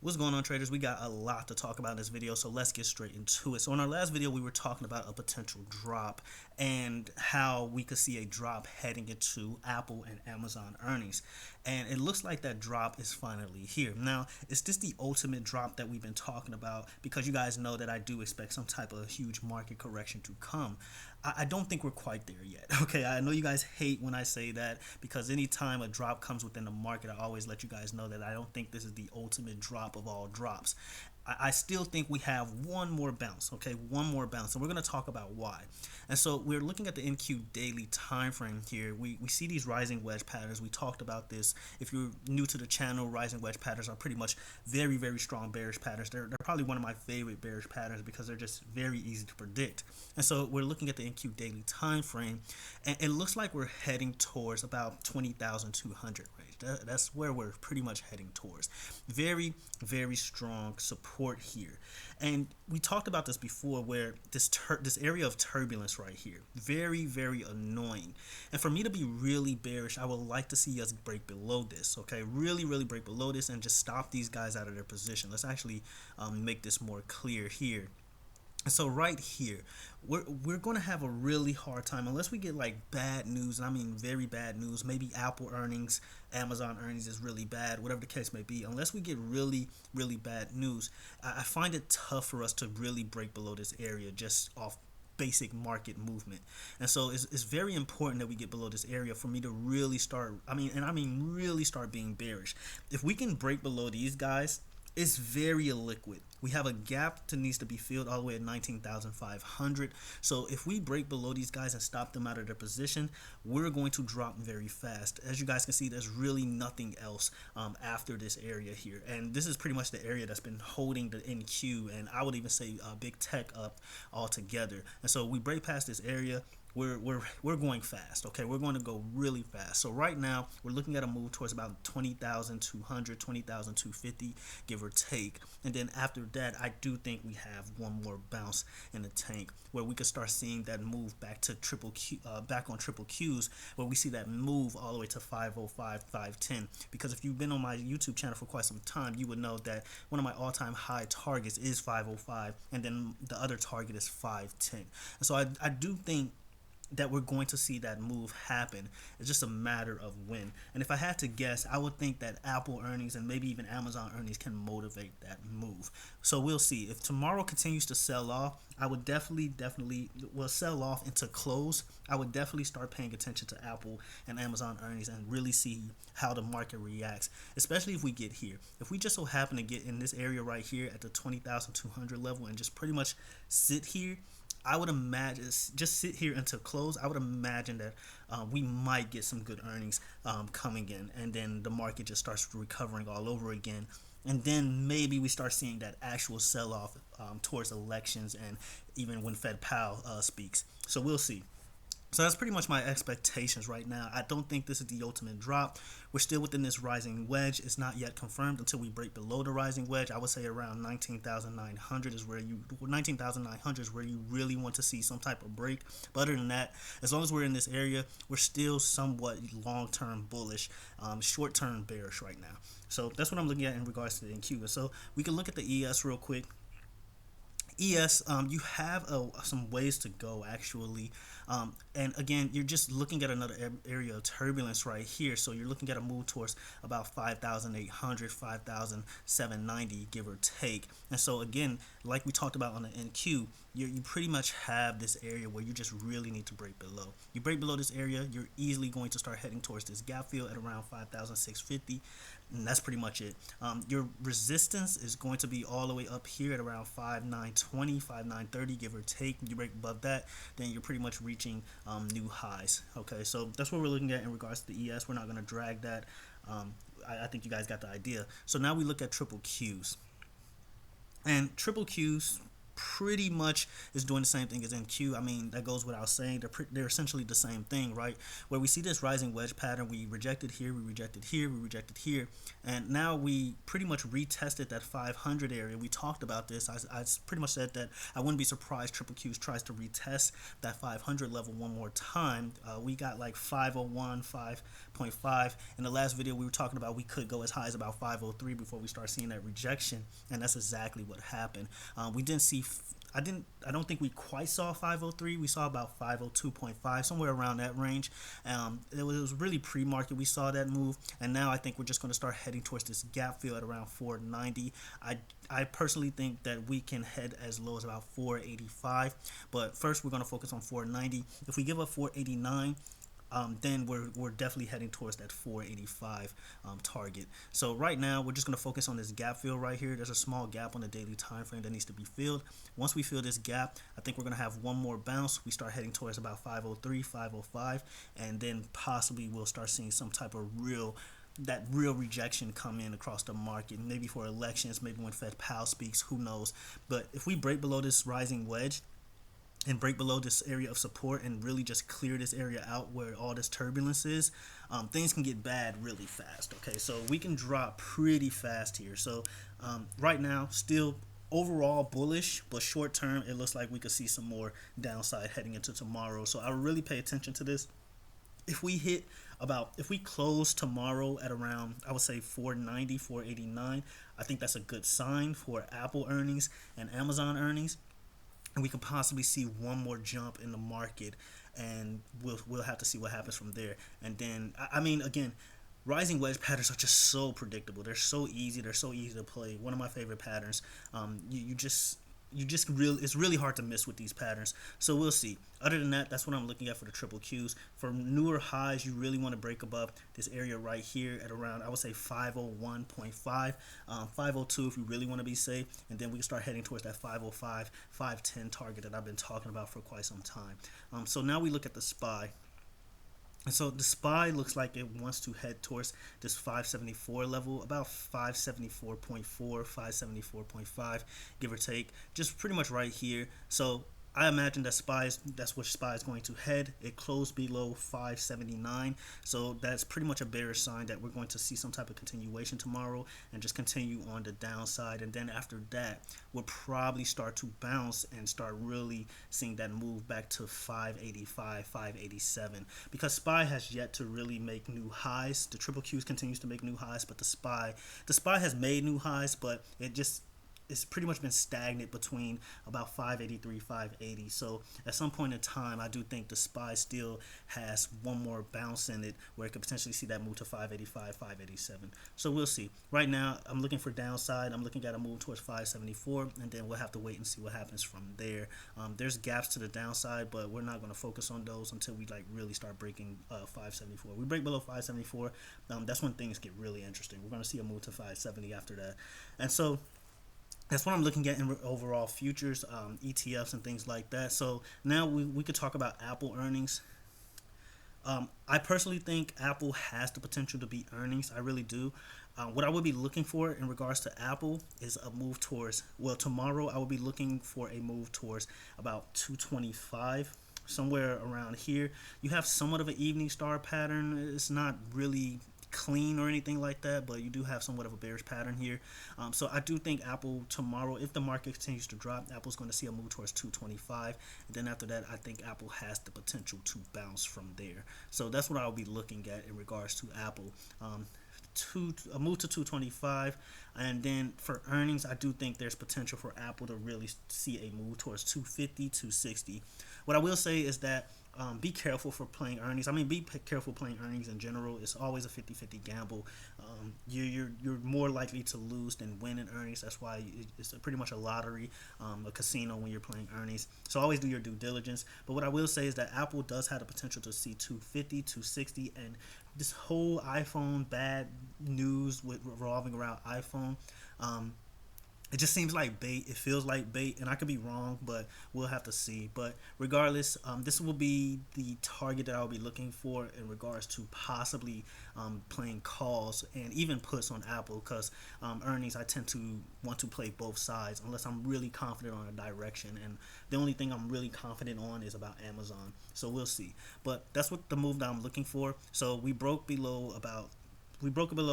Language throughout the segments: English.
What's going on, traders? We got a lot to talk about in this video, so let's get straight into it. So in our last video, we were talking about a potential drop and how we could see a drop heading into Apple and Amazon earnings. And it looks like that drop is finally here. Now, is this the ultimate drop that we've been talking about? Because you guys know that I do expect some type of huge market correction to come. I don't think we're quite there yet. Okay, I know you guys hate when I say that because anytime a drop comes within the market, I always let you guys know that I don't think this is the ultimate drop of all drops. I still think we have one more bounce, okay, one more bounce, and we're going to talk about why. And so we're looking at the NQ daily time frame here. We see these rising wedge patterns. We talked about this. If you're new to the channel, rising wedge patterns are pretty much very, very strong bearish patterns. They're probably one of my favorite bearish patterns because they're just very easy to predict. And so we're looking at the NQ daily time frame, and it looks like we're heading towards about 20,200 range. That's where we're pretty much heading towards. Very, very strong support here. And we talked about this before, where this area of turbulence right here, very, very annoying. And for me to be really bearish, I would like to see us break below this, okay? Really, really break below this and just stop these guys out of their position. Let's actually make this more clear here. So right here, we're going to have a really hard time unless we get like bad news, and I mean very bad news. Maybe Apple earnings, Amazon earnings is really bad, whatever the case may be. Unless we get really, really bad news, I find it tough for us to really break below this area just off basic market movement. And so it's very important that we get below this area for me to really start, I mean really start being bearish. If we can break below these guys, it's very illiquid. We have a gap that needs to be filled all the way at 19,500. So if we break below these guys and stop them out of their position, we're going to drop very fast. As you guys can see, there's really nothing else after this area here. And this is pretty much the area that's been holding the NQ, and I would even say big tech up altogether. And so we break past this area, we're going fast. Okay, we're going to go really fast. So right now we're looking at a move towards about 20,200, 20,250, give or take. And then after that, I do think we have one more bounce in the tank where we could start seeing that move back to triple Q, back on triple Qs, where we see that move all the way to 505, 510. Because if you've been on my YouTube channel for quite some time, you would know that one of my all-time high targets is 505, and then the other target is 510. And so I do think that we're going to see that move happen. It's just a matter of when. And if I had to guess, I would think that Apple earnings and maybe even Amazon earnings can motivate that move. So we'll see. If tomorrow continues to sell off, I would definitely will sell off into close. I would definitely start paying attention to Apple and Amazon earnings and really see how the market reacts, especially if we get here. If we just so happen to get in this area right here at the 20,200 level and just pretty much sit here, I would imagine just sit here until close. I would imagine that we might get some good earnings coming in, and then the market just starts recovering all over again. And then maybe we start seeing that actual sell off towards elections and even when Fed Powell speaks. So we'll see. So that's pretty much my expectations right now. I don't think this is the ultimate drop. We're still within this rising wedge. It's not yet confirmed until we break below the rising wedge. I would say around 19,900 is where 19,900 is where you really want to see some type of break. But other than that, as long as we're in this area, we're still somewhat long-term bullish, short-term bearish right now. So that's what I'm looking at in regards to the NQ. So we can look at the ES real quick. ES, you have some ways to go actually, and again, you're just looking at another area of turbulence right here. So you're looking at a move towards about 5,800, 5,790, give or take. And so again, like we talked about on the NQ, you pretty much have this area where you just really need to break below. You break below this area, you're easily going to start heading towards this gap fill at around 5,650. And that's pretty much it. Your resistance is going to be all the way up here at around 5,920, 5,930, give or take. You break above that, then you're pretty much reaching new highs. Okay, so that's what we're looking at in regards to the ES. We're not going to drag that. I think you guys got the idea. So now we look at triple Qs. And triple Qs pretty much is doing the same thing as NQ. I mean, that goes without saying. They're essentially the same thing, right? Where we see this rising wedge pattern, we rejected here, we rejected here, we rejected here, and now we pretty much retested that 500 area. We talked about this. I pretty much said that I wouldn't be surprised Triple Q's tries to retest that 500 level one more time. We got like 501, 5.5. In the last video, we were talking about we could go as high as about 503 before we start seeing that rejection, and that's exactly what happened. We didn't see. I don't think we quite saw 503. We saw about 502.5, somewhere around that range. It was really pre-market. We saw that move, and now I think we're just going to start heading towards this gap fill at around 490. I personally think that we can head as low as about 485, but first we're going to focus on 490. If we give up 489, then we're definitely heading towards that 485 target. So right now we're just going to focus on this gap fill right here. There's a small gap on the daily time frame that needs to be filled. Once we fill this gap, I think we're going to have one more bounce. We start heading towards about 503, 505, and then possibly we'll start seeing some type of real rejection come in across the market, maybe for elections, maybe when Fed Powell speaks, who knows. But if we break below this rising wedge and break below this area of support and really just clear this area out where all this turbulence is, things can get bad really fast. Okay, so we can drop pretty fast here. So right now, still overall bullish, but short term, it looks like we could see some more downside heading into tomorrow. So I would really pay attention to this. If we close tomorrow at around, I would say 490, 489, I think that's a good sign for Apple earnings and Amazon earnings. And we could possibly see one more jump in the market, and we'll have to see what happens from there. And then, I mean, again, rising wedge patterns are just so predictable. They're so easy. They're so easy to play. One of my favorite patterns. It's really hard to miss with these patterns. So we'll see. Other than that, that's what I'm looking at for the triple Qs. For newer highs, you really want to break above this area right here at around, I would say 501.5, 502 if you really want to be safe, and then we can start heading towards that 505, 510 target that I've been talking about for quite some time. So now we look at the SPY. And so the SPY looks like it wants to head towards this 574 level, about 574.4, 574.5, give or take, just pretty much right here. So I imagine that's where SPY is going to head. It closed below 579, so that's pretty much a bearish sign that we're going to see some type of continuation tomorrow and just continue on the downside. And then after that, we'll probably start to bounce and start really seeing that move back to 585, 587, because SPY has yet to really make new highs. The triple Qs continues to make new highs, but the SPY has made new highs, but it's pretty much been stagnant between about 583, 580. So at some point in time, I do think the SPY still has one more bounce in it where it could potentially see that move to 585, 587. So we'll see. Right now, I'm looking for downside. I'm looking at a move towards 574, and then we'll have to wait and see what happens from there. There's gaps to the downside, but we're not going to focus on those until we really start breaking 574. We break below 574, that's when things get really interesting. We're going to see a move to 570 after that. And so that's what I'm looking at in overall futures, ETFs and things like that. So now we could talk about Apple earnings. I personally think Apple has the potential to beat earnings. I really do. What I would be looking for in regards to Apple is a move towards, tomorrow I will be looking for a move towards about 225, somewhere around here. You have somewhat of an evening star pattern. It's not really clean or anything like that, but you do have somewhat of a bearish pattern here. So I do think Apple tomorrow, if the market continues to drop, Apple's going to see a move towards 225, and then after that I think Apple has the potential to bounce from there. So that's what I'll be looking at in regards to Apple. A move to 225, and then for earnings, I do think there's potential for Apple to really see a move towards 250, 260. What I will say is that be careful for playing earnings. I mean, be careful playing earnings in general. It's always a 50-50 gamble. You're more likely to lose than win in earnings. That's why it's pretty much a lottery, a casino when you're playing earnings. So always do your due diligence. But what I will say is that Apple does have the potential to see 250, 260, and this whole iPhone bad news revolving around iPhone. It just seems like bait. It feels like bait, and I could be wrong, but we'll have to see. But regardless, this will be the target that I'll be looking for in regards to possibly playing calls and even puts on Apple, because earnings, I tend to want to play both sides unless I'm really confident on a direction. And the only thing I'm really confident on is about Amazon. So we'll see. But that's what the move that I'm looking for. So we broke it below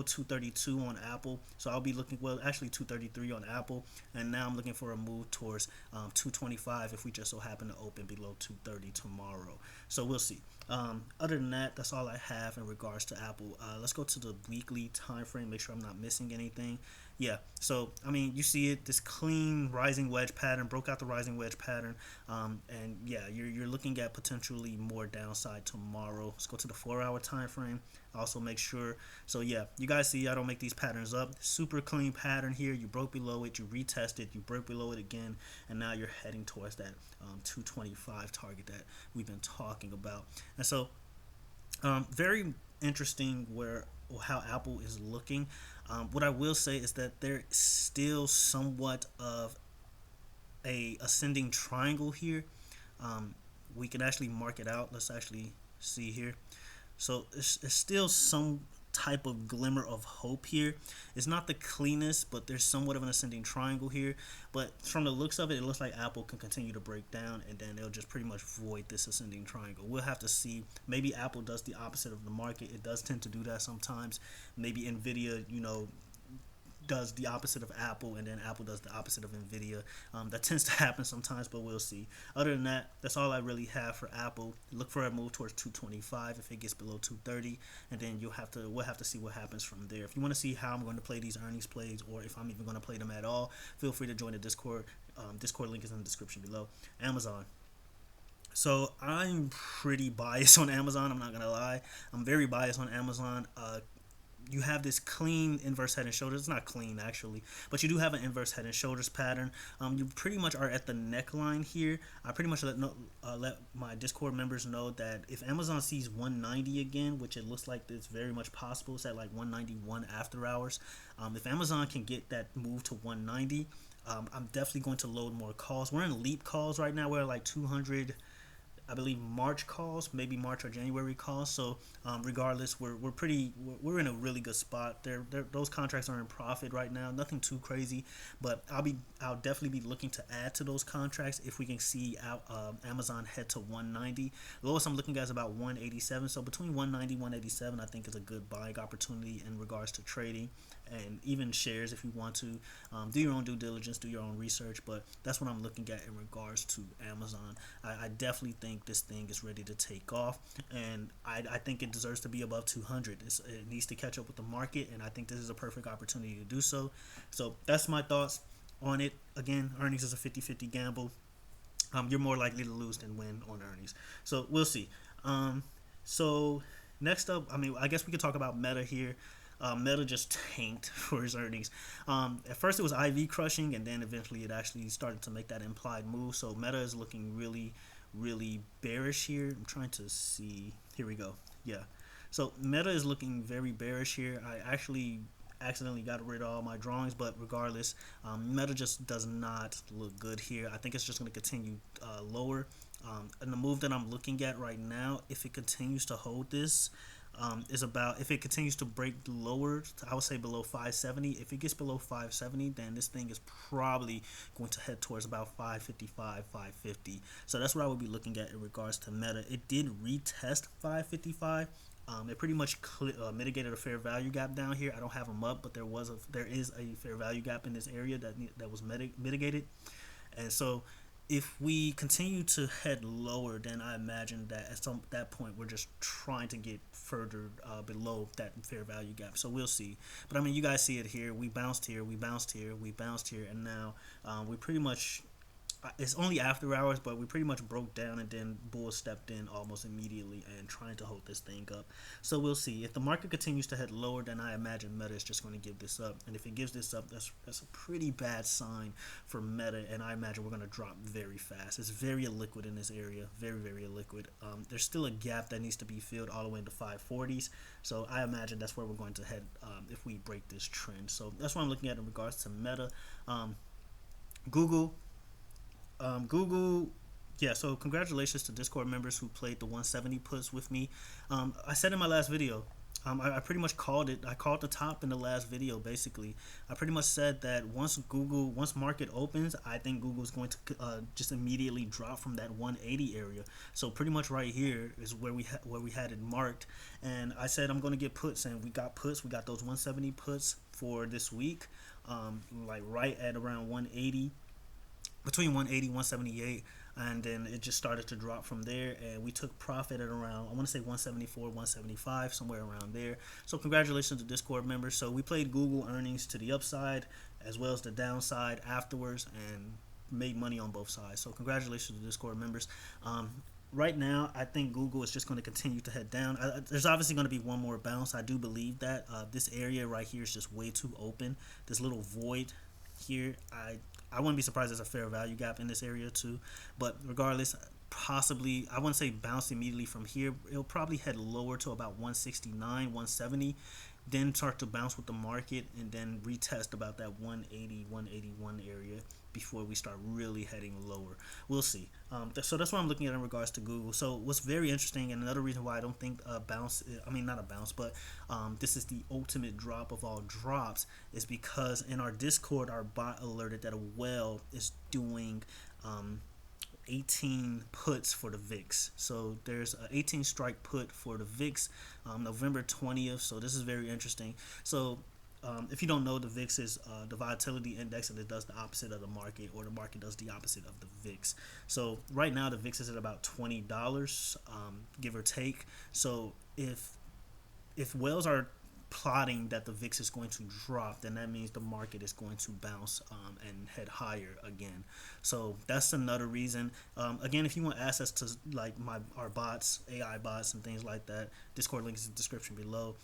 232 on Apple, so I'll be looking, well, actually 233 on Apple, and now I'm looking for a move towards 225 if we just so happen to open below 230 tomorrow. So we'll see. Other than that, that's all I have in regards to Apple. Let's go to the weekly time frame, make sure I'm not missing anything. Yeah, so I mean, you see it, this clean rising wedge pattern, broke out the rising wedge pattern, and yeah, you're looking at potentially more downside tomorrow. Let's go to the 4 hour time frame. Also make sure, so yeah, you guys see I don't make these patterns up. Super clean pattern here. You broke below it, you retested, you broke below it again, and now you're heading towards that 225 target that we've been talking about. And so very interesting where how Apple is looking. What I will say is that there is still somewhat of a ascending triangle here. Um, we can actually mark it out. Let's actually see here. So it's still some type of glimmer of hope here. It's not the cleanest, but there's somewhat of an ascending triangle here. But from the looks of it, it looks like Apple can continue to break down, and then they'll just pretty much void this ascending triangle. We'll have to see. Maybe Apple does the opposite of the market. It does tend to do that sometimes. Maybe Nvidia, does the opposite of Apple, and then Apple does the opposite of Nvidia. That tends to happen sometimes, but we'll see. Other than that, that's all I really have for Apple. Look for a move towards 225 if it gets below 230, and then we'll have to see what happens from there. If you want to see how I'm going to play these earnings plays, or if I'm even going to play them at all, feel free to join the Discord. Discord link is in the description below. Amazon. So I'm pretty biased on Amazon. I'm not gonna lie. I'm very biased on Amazon. You have this clean inverse head and shoulders. It's not clean actually, but you do have an inverse head and shoulders pattern. You pretty much are at the neckline here. I pretty much let my Discord members know that if Amazon sees 190 again, which it looks like it's very much possible, it's at like 191 after hours. If Amazon can get that move to 190, I'm definitely going to load more calls. We're in leap calls right now. We're at like 200. I believe March calls, maybe March or January calls. So regardless, we're in a really good spot. Those contracts are in profit right now. Nothing too crazy, but I'll definitely be looking to add to those contracts if we can see Amazon head to 190. The lowest I'm looking at is about 187. So between 190 187, I think is a good buying opportunity in regards to trading and even shares if you want to. Do your own due diligence, do your own research, but that's what I'm looking at in regards to Amazon. I definitely think this thing is ready to take off, and I think it deserves to be above 200. It needs to catch up with the market, and I think this is a perfect opportunity to do so. So that's my thoughts on it. Again, earnings is a 50-50 gamble. You're more likely to lose than win on earnings. So we'll see. So next up, I guess we could talk about Meta here. Meta just tanked for his earnings. At first it was IV crushing, and then eventually it actually started to make that implied move. So Meta is looking really, really bearish here. I'm trying to see. Here we go. Yeah. So Meta is looking very bearish here. I actually accidentally got rid of all my drawings, but regardless, Meta just does not look good here. I think it's just going to continue lower. And the move that I'm looking at right now, if it continues to hold this, is about, if it continues to break lower, I would say below 570. If it gets below 570, then this thing is probably going to head towards about 555, 550. So that's what I would be looking at in regards to Meta. It did retest 555. It pretty much mitigated a fair value gap down here. I don't have them up, but there is a fair value gap in this area that was mitigated, and so if we continue to head lower, then I imagine that at that point we're just trying to get further below that fair value gap. So we'll see. But you guys see it here. We bounced here, we bounced here, we bounced here, and now we pretty much it's only after hours, but we pretty much broke down, and then Bull stepped in almost immediately and trying to hold this thing up. So we'll see. If the market continues to head lower, then I imagine Meta is just going to give this up. And if it gives this up, that's a pretty bad sign for Meta, and I imagine we're going to drop very fast. It's very illiquid in this area, very, very illiquid. There's still a gap that needs to be filled all the way into 540s. So I imagine that's where we're going to head if we break this trend. So that's what I'm looking at in regards to Meta. Google. Google, yeah, so congratulations to Discord members who played the 170 puts with me. I said in my last video, I pretty much called it. I called the top in the last video, basically. I pretty much said that once market opens, I think Google's going to just immediately drop from that 180 area. So pretty much right here is where we had it marked. And I said I'm going to get puts, and we got puts. We got those 170 puts for this week, like right at around 180. Between 180 178, and then it just started to drop from there, and we took profit at around, I want to say 174 175, somewhere around there. So congratulations to Discord members. So we played Google earnings to the upside as well as the downside afterwards, and made money on both sides. So congratulations to Discord members. Right now, I think Google is just going to continue to head down. There's obviously going to be one more bounce. I do believe that. This area right here is just way too open. This little void here, I wouldn't be surprised there's a fair value gap in this area too. But regardless, possibly, I wouldn't say bounce immediately from here. It'll probably head lower to about 169 170, then start to bounce with the market, and then retest about that 180 181 area before we start really heading lower. We'll see. So that's what I'm looking at in regards to Google. So what's very interesting, and another reason why I don't think a bounce, I mean not a bounce, but this is the ultimate drop of all drops, is because in our Discord, our bot alerted that a whale is doing 18 puts for the VIX. So there's an 18 strike put for the VIX, November 20th. So this is very interesting. So if you don't know, the VIX is the volatility index, and it does the opposite of the market, or the market does the opposite of the VIX. So right now the VIX is at about $20, give or take. So if whales are plotting that the VIX is going to drop, then that means the market is going to bounce and head higher again. So that's another reason. Again, if you want access to like our bots, AI bots and things like that, Discord link is in the description below.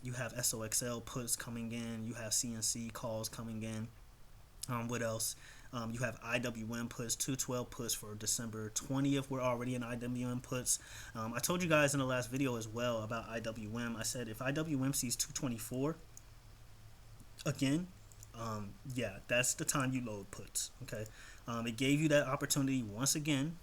You have SOXL puts coming in, you have CNC calls coming in. What else? You have IWM puts, 212 puts for December 20th. We're already in IWM puts. I told you guys in the last video as well about IWM. I said if IWM sees 224 again, yeah, that's the time you load puts. Okay, it gave you that opportunity once again.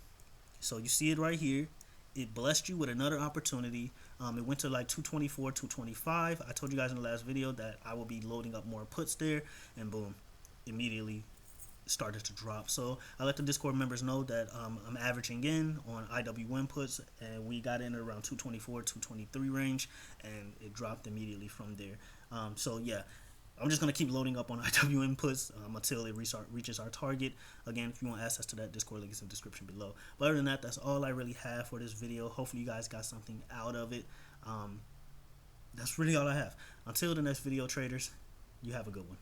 So you see it right here. It blessed you with another opportunity. It went to like 224, 225. I told you guys in the last video that I will be loading up more puts there, and boom, immediately started to drop. So I let the Discord members know that I'm averaging in on IWM puts, and we got in at around 224 223 range, and it dropped immediately from there. So yeah, I'm just going to keep loading up on IWM puts until it reaches our target. Again, if you want access to that, Discord link is in the description below. But other than that, that's all I really have for this video. Hopefully you guys got something out of it. That's really all I have. Until the next video, traders, you have a good one.